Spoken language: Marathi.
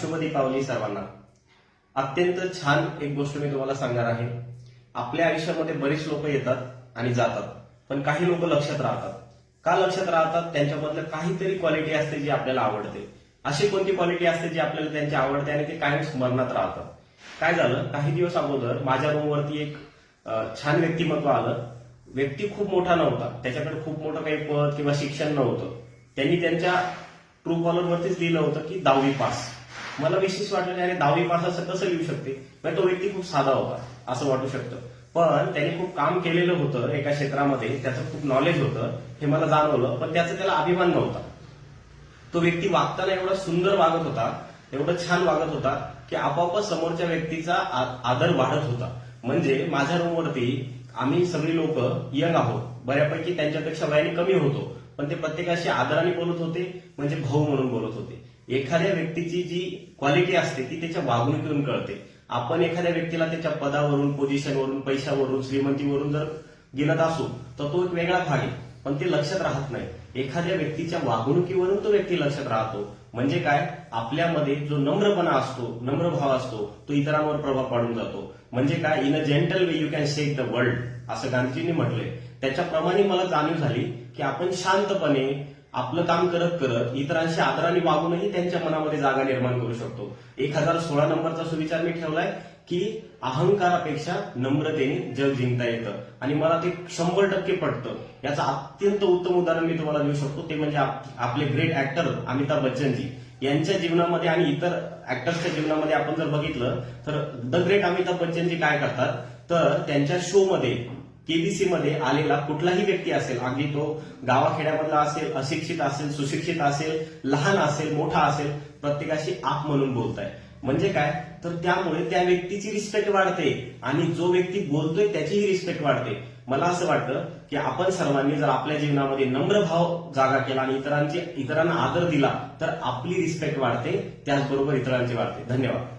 शुभ दीपावली सर्वांना. अत्यंत छान एक गोष्ट मी तुम्हाला सांगणार आहे. आपल्या आयुष्यामध्ये बरेच लोक येतात आणि जातात, पण काही लोक लक्षात राहतात. का लक्षात राहतात? त्यांच्यामधलं काहीतरी क्वालिटी असते जी आपल्याला आवडते. अशी कोणती क्वालिटी असते जी आपल्याला त्यांची आवडते आणि ते कायम स्मरणात राहतं. काय झालं, काही दिवस अगोदर माझ्या रूमवरती एक छान व्यक्तिमत्व आलं. व्यक्ती खूप मोठा नव्हता, त्याच्याकडे खूप मोठं काही पद किंवा शिक्षण नव्हतं. त्यांनी त्यांच्या ट्रू कॉलरवरतीच लिहिलं होतं की 10वी पास. मला विशेष वाटलं आणि 10वी पास असं कसं लिहू शकते, पण तो व्यक्ती खूप साधा होता असं वाटू शकतं. पण त्याने खूप काम केलेलं होतं एका क्षेत्रामध्ये, त्याचं खूप नॉलेज होतं हे मला जाणवलं, पण त्याचा त्याला अभिमान नव्हता. तो व्यक्ती वागताना एवढा सुंदर वागत होता, एवढं छान वागत होता की आपोआप समोरच्या व्यक्तीचा आदर वाढत होता. म्हणजे माझ्या रूमवरती आम्ही सगळी लोक यंग आहोत, बऱ्यापैकी त्यांच्यापेक्षा वयाने कमी होतो, पण ते प्रत्येकाशी आदराने बोलत होते, म्हणजे भाऊ म्हणून बोलत होते. एखाद्या व्यक्तीची जी क्वालिटी असते ती त्याच्या वागणुकीतून कळते. आपण एखाद्या व्यक्तीला त्याच्या पदावरून, पोझिशनवरून, पैशावरून, श्रीमंतीवरून जर गिनत असू तर तो एक वेगळा भाग आहे, पण ते लक्षात राहत नाही. एखाद्या व्यक्तीच्या वागणुकीवरून तो व्यक्ती लक्षात राहतो. म्हणजे काय, आपल्यामध्ये जो नम्रपणा असतो, नम्र भाव असतो, तो इतरांवर प्रभाव पाडून जातो. म्हणजे काय, in a gentle way you can shake the world असं गांधीजींनी म्हटलंय. त्याच्याप्रमाणे मला जाणीव झाली की आपण शांतपणे आपलं काम करत करत इतरांशी आदराने वागूनही त्यांच्या मनामध्ये जागा निर्माण करू शकतो. 1016 नंबरचा सुविचार मी ठेवलाय की अहंकारापेक्षा नम्रतेने जग जिंकता येतं, आणि मला ते 100% पटतं. याचं अत्यंत उत्तम उदाहरण मी तुम्हाला देऊ शकतो, ते म्हणजे आपले ग्रेट ऍक्टर अमिताभ बच्चनजी यांच्या जीवनामध्ये आणि इतर ऍक्टर्सच्या जीवनामध्ये आपण जर बघितलं तर द ग्रेट अमिताभ बच्चनजी काय करतात, तर त्यांच्या शो मध्ये केबीसी मध्ये आलेला कुठलाही व्यक्ती असेल, अगदी तो गावाखेड्यामधला असेल, अशिक्षित असेल, सुशिक्षित असेल, लहान असेल, मोठा असेल, प्रत्येकाशी आप म्हणून बोलताय. म्हणजे काय, तर त्यामुळे त्या व्यक्तीची रिस्पेक्ट वाढते आणि जो व्यक्ती बोलतोय त्याचीही रिस्पेक्ट वाढते. मला असं वाटतं की आपण सर्वांनी जर आपल्या जीवनामध्ये नम्र भाव जागा केला आणि इतरांना आदर दिला तर आपली रिस्पेक्ट वाढते, त्याचबरोबर इतरांची वाढते. धन्यवाद.